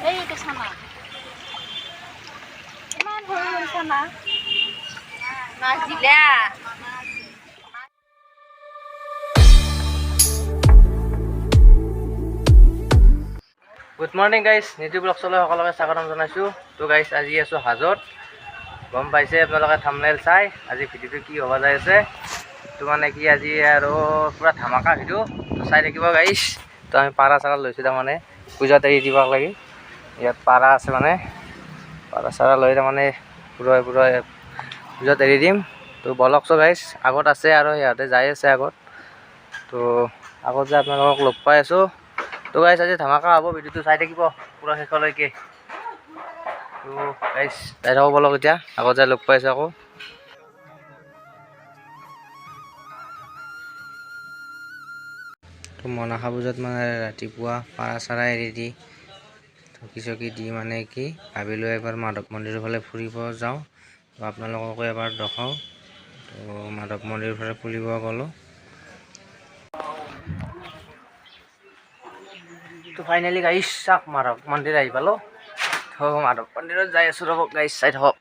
এইটো চানা ইমান সৰু চানা মাছ দিলা। গুড মৰ্নিং গাইজ, নিতু ব্লগছলৈ সকলোকে স্বাগতম জনাইছোঁ। তো গাইজ আজি আছোঁ হাজোত। গম পাইছে আপোনালোকে থাম্বনেইল চাই আজি ভিডিঅ'টো কি হ'ব যাই আছে। তো মানে কি আজি আৰু পূৰা ধামাকা ভিডিঅ', তো চাই থাকিব গাইজ। তো আমি পাৰা চাৰা লৈছোঁ তাৰমানে পূজাত এৰি দিব লাগি। ইয়াত পাৰা আছে মানে পাৰা চাৰা লৈ তাৰমানে পূৰাই পূজাত এৰি দিম। তো বলকছো গাইজ, আগত আছে আৰু সিহঁতে যাই আছে আগত। তো আগত যে আপোনালোকক লগ পাই আছোঁ। তো গাইজ আজি ধামাকা হ'ব, ভিডিঅ'টো চাই থাকিব পূৰা শেষলৈকে। তো গাইজ চাই থাকোঁ বলক, এতিয়া আগত যাই লগ পাইছোঁ আকৌ। তো মনসা পূজাত মানে ৰাতিপুৱা পাৰা চাৰা এৰি দি থকি চকি দি মানে কি ভাবিলোঁ এবাৰ মাধৱ মন্দিৰৰ ফালে ফুৰিব যাওঁ। তো আপোনালোককো এবাৰ দেখাওঁ। তো মাধৱ মন্দিৰৰ ফালে ফুৰিব গ'লোঁ। তো ফাইনেলি গাইজ চাওক মাধৱ মন্দিৰ আহি পালোঁ। তো মাধৱ মন্দিৰত যাই আছোঁ ৰ'ব গাইজ, চাই থাকক।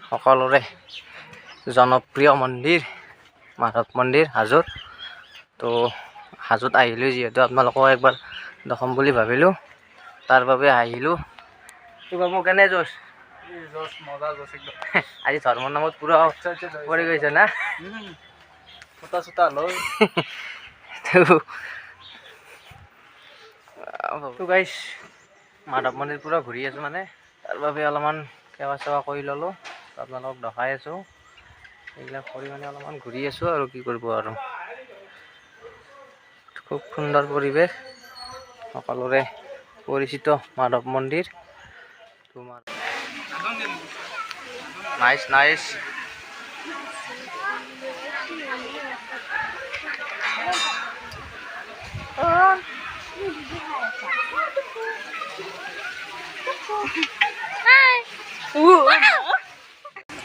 সকলোৰে জনপ্ৰিয় মন্দিৰ মাধৱ মন্দিৰ হাজোত। তো হাজোত আহিলোঁ যিহেতু আপোনালোকক একবাৰ দেখাম বুলি ভাবিলোঁ, তাৰ বাবে আহিলোঁ। তো বাবু কেনে জোচ? মজা জোচ একদম। আজি ধৰ্মৰ নামত পূৰা পৰি গৈছে না? ফুটা চুটা লৈ তো গাইজ মাধৱ মন্দিৰ পূৰা ঘূৰি আছোঁ মানে, তাৰ বাবে অলপমান সেৱা চেৱা কৰি ল'লোঁ। আপোনালোকক দেখাই আছোঁ। এইবিলাক কৰি মানে অলপমান ঘূৰি আছোঁ আৰু কি কৰিব আৰু। খুব সুন্দৰ পৰিৱেশ, সকলোৰে পৰিচিত মাধৱ মন্দিৰ। তোমাৰ নাইচ নাইচ।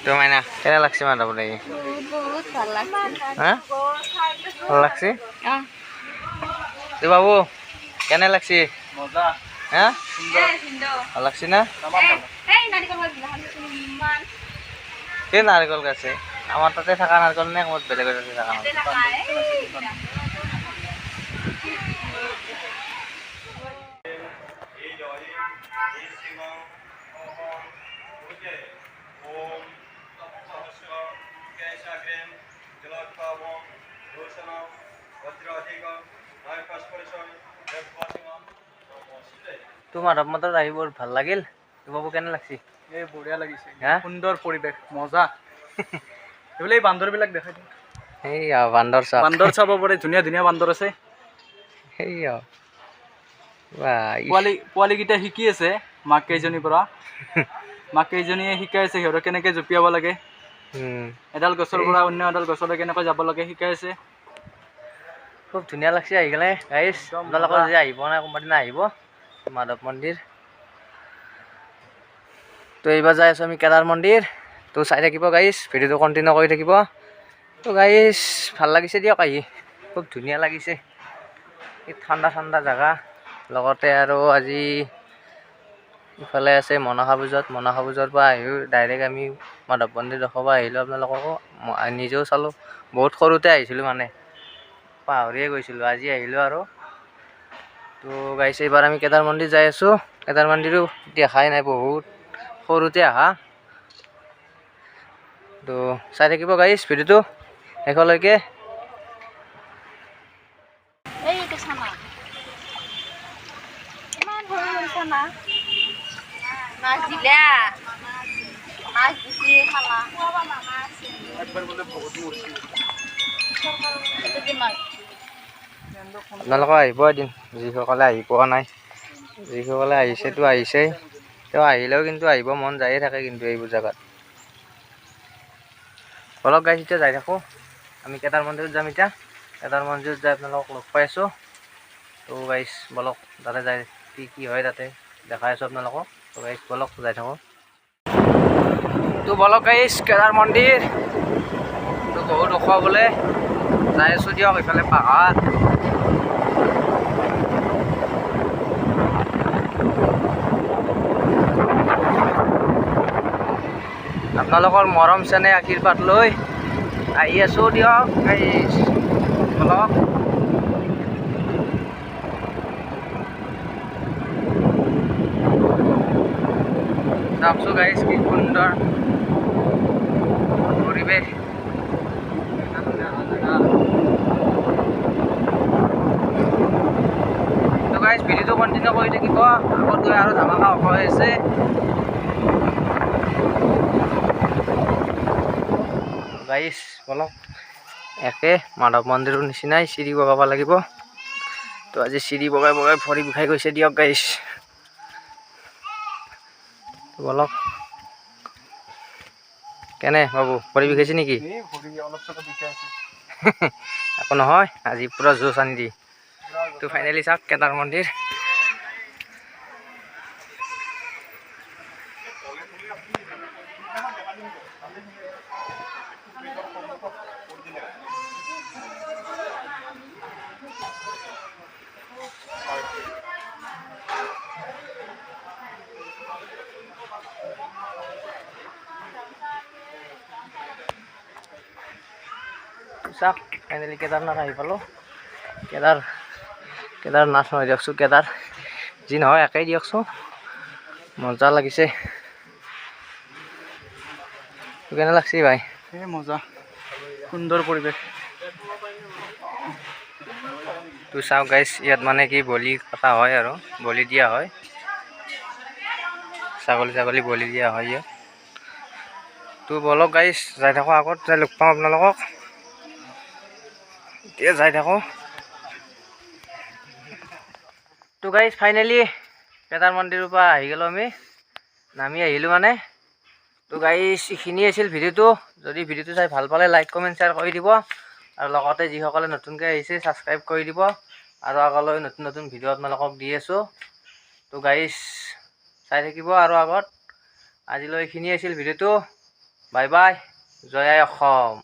তো মাইনা কেনে লাগছে মাধৱ লাগি? বহুত ভাল লাগছে। হা ভাল লাগছে? তো বাবু কেনে লাগছে? মজা হা সুন্দৰ ভাল লাগছে না? কি নাৰিকল গাছে? আমাৰ তাতে থকা নাৰিকল নে ক'ত বেলেগৰ তাতে থকা নাৰিকল? তো মাধৱ মন্দিৰত আহি বৰ ভাল লাগিল। তো বাবু কেনে লাগছে? এই বঢ়িয়া লাগিছে, হা সুন্দৰ পৰিৱেশ, মজা। এইবোলে এই বান্দৰবিলাক দেখাই দিওঁ। সেই বান্দৰ চাওক, বান্দৰ চাব পাৰে, ধুনীয়া ধুনীয়া বান্দৰ আছে। সেই পোৱালীকেইটা শিকি আছে মাক কেইজনীৰ পৰা। মাক কেইজনীয়ে শিকাই আছে সিহঁতক কেনেকৈ জঁপিয়াব লাগে, এডাল গছৰ পৰা অন্য এডাল গছলৈ কেনেকৈ যাব লাগে শিকাই আছে। খুব ধুনীয়া লাগছে আহি কেনে গাইজ। আপোনালোকৰ যদি আহিব নাই কোনোবা দিনা আহিব মাধৱ মন্দিৰ। তো এইবাৰ যাই আছোঁ আমি কেদাৰ মন্দিৰ। তো চাই থাকিব গাইজ, ভিডিঅ'টো কণ্টিনিউ কৰি থাকিব। তো গাইজ ভাল লাগিছে দিয়ক আহি, খুব ধুনীয়া লাগিছে। এই ঠাণ্ডা ঠাণ্ডা জেগা, লগতে আৰু আজি ইফালে আছে মনসা পূজাত। মনসা পূজাৰ পৰা আহি ডাইৰেক্ট আমি মাধৱ মন্দিৰ দেখাব আহিলোঁ। আপোনালোককো নিজেও চালোঁ, বহুত সৰুতে আহিছিলোঁ মানে পাহৰিয়ে গৈছিলোঁ, আজি আহিলোঁ আৰু। তো গাইছে এইবাৰ আমি কেদাৰ মন্দিৰ যাই আছোঁ। কেদাৰ মন্দিৰো দেখাই নাই, বহুত সৰুতে আহা। তো চাই থাকিব গাইজ ভিডিঅ'টো শেষলৈকে। এইটো চানা ইমান সৰু চানা মাছ দিলা। মাছ দিছি খালা। একবাৰ বোলে বহুত মৰছি। আপোনালোকে আহিব এদিন, যিসকলে আহি পোৱা নাই। যিসকলে আহিছেতো আহিছেই, তেওঁ আহিলেও কিন্তু আহিব মন যায়ে থাকে কিন্তু এইবোৰ জেগাত। বলক গাইজ এতিয়া যাই থাকোঁ, আমি কেদাৰ মন্দিৰত যাম এতিয়া। কেদাৰ মন্দিৰত যাই আপোনালোকক লগ পাই আছোঁ। তো গাইজ বলক তাতে যাই কি কি হয় তাতে দেখাই আছোঁ আপোনালোকক। তো গাইজ বলক যাই থাকোঁ। তো বলক গাইজ কেদাৰ মন্দিৰ। তো বহুত ওখ বোলে, যাই আছোঁ দিয়ক। ইফালে পাহাৰ, আপোনালোকৰ মৰম চেনেহ আশীৰ্বাদ লৈ আহি আছোঁ দিয়ক গাইছ বলক। চাওকচোন গাইছ কি সুন্দৰ পৰিৱেশ। তো গাইছ ভিডিঅ'টো কণ্টিনিউ কৰি থাকিব, আগত গৈ আৰু ধামাকা হ'ব হৈ আছে। গাইছ বলক, একে মাধৱ মন্দিৰৰ নিচিনাই চিৰি বগাব লাগিব। তো আজি চিৰি বগাই বগাই ভৰি বিষাই গৈছে দিয়ক গাইছ। বলক কেনে বাবু, ভৰি বিষাইছে নেকি? একো নহয়, আজি পুৰা জোচ আনি দি। তো ফাইনেলি চাওক কেদাৰ মন্দিৰ। চাওক ফাইনেলি কেদাৰনাথ আহি পালোঁ। কেদাৰনাথ নহয় দিয়কচোন, কেদাৰ যি নহয় একেই দিয়কচোন। মজা লাগিছে। কেনে লাগছে ভাই? এই মজা, সুন্দৰ পৰিৱেশ। তো চাওক গাইছ, ইয়াত মানে কি বলি কটা হয় আৰু বলি দিয়া হয়, ছাগলী বলি দিয়া হয় ইয়াত। তো বলক গাইছ যাই থাকোঁ, আগত যাই লগ পাম আপোনালোকক। এতিয়া যাই থাকোঁ। তো গাইছ ফাইনেলি কেদাৰ মন্দিৰৰ পৰা আহি গ'লোঁ, আমি নামি আহিলোঁ মানে। তো গাইছ এইখিনি আছিল ভিডিঅ'টো। যদি ভিডিঅ'টো চাই ভাল পালে লাইক কমেণ্ট শ্বেয়াৰ কৰি দিব, আৰু লগতে যিসকলে নতুনকৈ আহিছে ছাবস্ক্ৰাইব কৰি দিব। আৰু আগলৈ নতুন নতুন ভিডিঅ' আপোনালোকক দি আছোঁ। তো গাইছ চাই থাকিব আৰু আগত। আজিলৈ এইখিনি আছিল ভিডিঅ'টো। বাই বাই, জয় আই অসম।